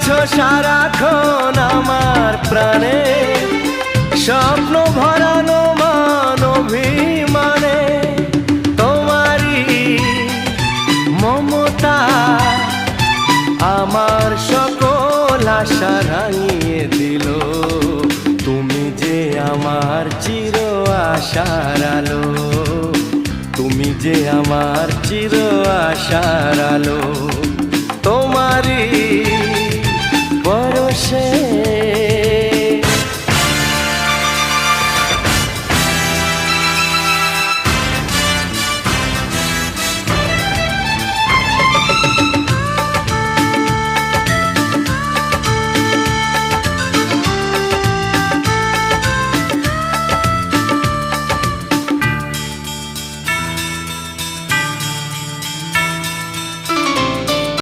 আছো সারাক্ষণ আমার প্রাণে, স্বপ্ন ভরানো মান অভিমানে। তোমারই মমতা আমার সকল আশা রাঙিয়ে দিল। তুমি যে আমার চির আশার আলো, তুমি যে আমার চির আশার আলো।